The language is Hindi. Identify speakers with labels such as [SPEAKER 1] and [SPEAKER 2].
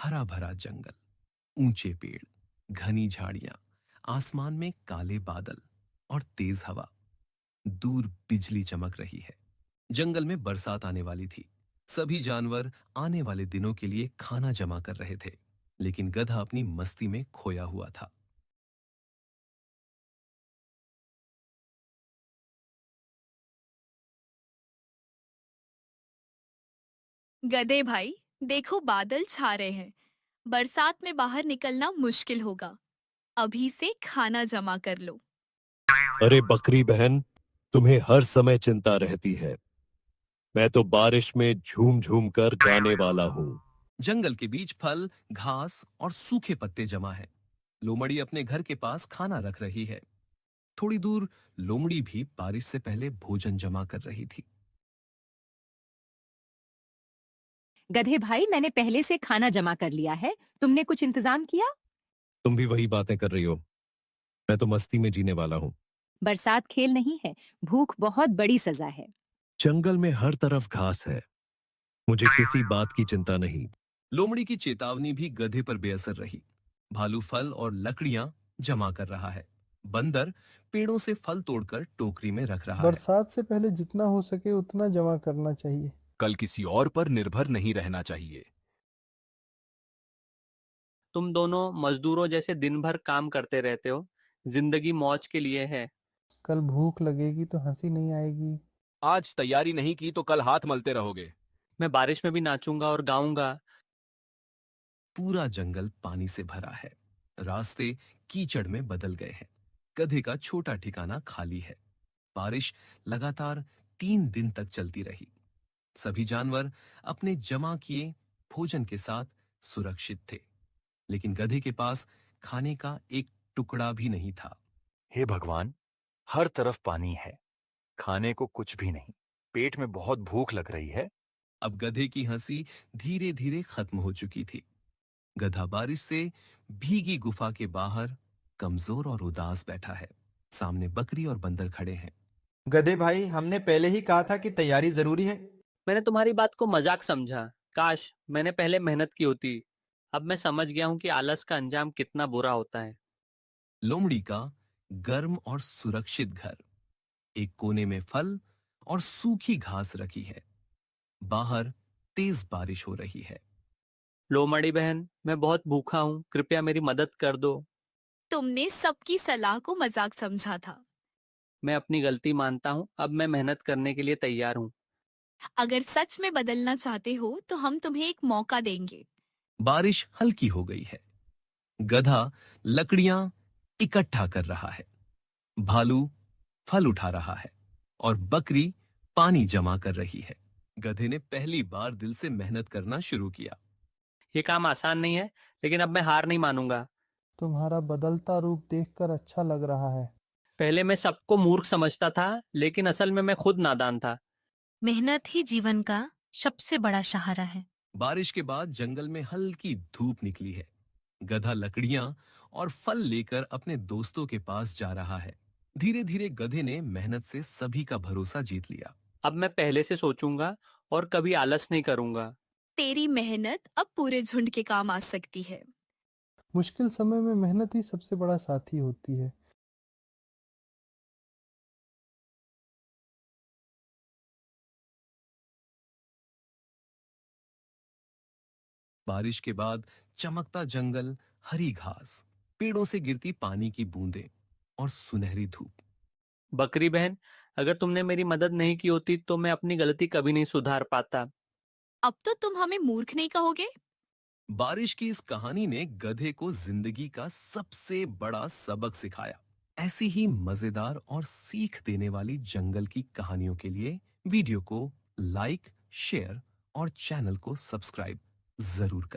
[SPEAKER 1] हरा भरा जंगल, ऊंचे पेड़, घनी झाड़ियां, आसमान में काले बादल और तेज हवा। दूर बिजली चमक रही है। जंगल में बरसात आने वाली थी। सभी जानवर आने वाले दिनों के लिए खाना जमा कर रहे थे, लेकिन गधा अपनी मस्ती में खोया हुआ था।
[SPEAKER 2] गधे भाई, देखो बादल छा रहे हैं। बरसात में बाहर निकलना मुश्किल होगा। अभी से खाना जमा कर लो।
[SPEAKER 3] अरे बकरी बहन, तुम्हें हर समय चिंता रहती है। मैं तो बारिश में झूम झूम कर गाने वाला हूँ।
[SPEAKER 1] जंगल के बीच फल, घास और सूखे पत्ते जमा हैं। लोमड़ी अपने घर के पास खाना रख रही है। थोड़ी दूर लोमड़ी भी बारिश से पहले भोजन जमा कर रही थी।
[SPEAKER 4] गधे भाई, मैंने पहले से खाना जमा कर लिया है। तुमने कुछ इंतजाम किया?
[SPEAKER 3] तुम भी वही बातें कर रही हो। मैं तो मस्ती में जीने वाला हूँ।
[SPEAKER 4] बरसात खेल नहीं है। भूख बहुत बड़ी सजा है।
[SPEAKER 3] जंगल में हर तरफ घास है। मुझे किसी बात की चिंता नहीं।
[SPEAKER 1] लोमड़ी की चेतावनी भी गधे पर बेअसर रही। भालू फल और लकड़ियां जमा कर रहा है। बंदर पेड़ों से फल तोड़कर टोकरी में रख रहा है।
[SPEAKER 5] बरसात से पहले जितना हो सके उतना जमा करना चाहिए।
[SPEAKER 6] कल किसी और पर निर्भर नहीं रहना चाहिए।
[SPEAKER 7] तुम दोनों मजदूरों जैसे दिन भर काम करते रहते हो। जिंदगी मौज के लिए है।
[SPEAKER 5] कल भूख लगेगी तो हंसी नहीं आएगी।
[SPEAKER 6] आज तैयारी नहीं की तो कल हाथ मलते रहोगे।
[SPEAKER 7] मैं बारिश में भी नाचूंगा और गाऊंगा।
[SPEAKER 1] पूरा जंगल पानी से भरा है। रास्ते कीचड़ में बदल गए हैं। गधे का छोटा ठिकाना खाली है। बारिश लगातार 3 दिन तक चलती रही। सभी जानवर अपने जमा किए भोजन के साथ सुरक्षित थे, लेकिन गधे के पास खाने का एक टुकड़ा भी नहीं था।
[SPEAKER 8] हे भगवान, हर तरफ पानी है, खाने को कुछ भी नहीं। पेट में बहुत भूख लग रही है।
[SPEAKER 1] अब गधे की हंसी धीरे धीरे खत्म हो चुकी थी। गधा बारिश से भीगी गुफा के बाहर कमजोर और उदास बैठा है। सामने बकरी और बंदर खड़े हैं।
[SPEAKER 9] गधे भाई, हमने पहले ही कहा था कि तैयारी जरूरी है।
[SPEAKER 7] मैंने तुम्हारी बात को मजाक समझा। काश मैंने पहले मेहनत की होती। अब मैं समझ गया हूँ कि आलस का अंजाम कितना बुरा होता है।
[SPEAKER 1] लोमड़ी का गर्म और सुरक्षित घर। एक कोने में फल और सूखी घास रखी है। बाहर तेज बारिश हो रही है।
[SPEAKER 7] लोमड़ी बहन, मैं बहुत भूखा हूँ, कृपया मेरी मदद कर दो।
[SPEAKER 2] तुमने सबकी सलाह को मजाक समझा था।
[SPEAKER 7] मैं अपनी गलती मानता हूँ। अब मैं मेहनत करने के लिए तैयार हूँ।
[SPEAKER 2] अगर सच में बदलना चाहते हो तो हम तुम्हें एक मौका देंगे।
[SPEAKER 1] बारिश हल्की हो गई है। गधा लकड़ियां इकट्ठा कर रहा है। भालू फल उठा रहा है और बकरी पानी जमा कर रही है। गधे ने पहली बार दिल से मेहनत करना शुरू किया।
[SPEAKER 7] ये काम आसान नहीं है, लेकिन अब मैं हार नहीं मानूंगा।
[SPEAKER 5] तुम्हारा बदलता रूप देखकर अच्छा लग रहा है।
[SPEAKER 7] पहले मैं सबको मूर्ख समझता था, लेकिन असल में मैं खुद नादान था।
[SPEAKER 10] मेहनत ही जीवन का सबसे बड़ा सहारा है।
[SPEAKER 1] बारिश के बाद जंगल में हल्की धूप निकली है। गधा लकड़ियां और फल लेकर अपने दोस्तों के पास जा रहा है। धीरे धीरे गधे ने मेहनत से सभी का भरोसा जीत लिया।
[SPEAKER 7] अब मैं पहले से सोचूंगा और कभी आलस नहीं करूंगा।
[SPEAKER 2] तेरी मेहनत अब पूरे झुंड के काम आ सकती है।
[SPEAKER 5] मुश्किल समय में मेहनत ही सबसे बड़ा साथी होती है।
[SPEAKER 1] बारिश के बाद चमकता जंगल, हरी घास, पेड़ों से गिरती पानी की बूंदें और सुनहरी धूप।
[SPEAKER 7] बकरी बहन, अगर तुमने मेरी मदद नहीं की होती तो मैं अपनी गलती कभी नहीं सुधार पाता।
[SPEAKER 2] अब तो तुम हमें मूर्ख नहीं कहोगे।
[SPEAKER 1] बारिश की इस कहानी ने गधे को जिंदगी का सबसे बड़ा सबक सिखाया। ऐसी ही मजेदार और सीख देने वाली जंगल की कहानियों के लिए वीडियो को लाइक, शेयर और चैनल को सब्सक्राइब जरूर करें।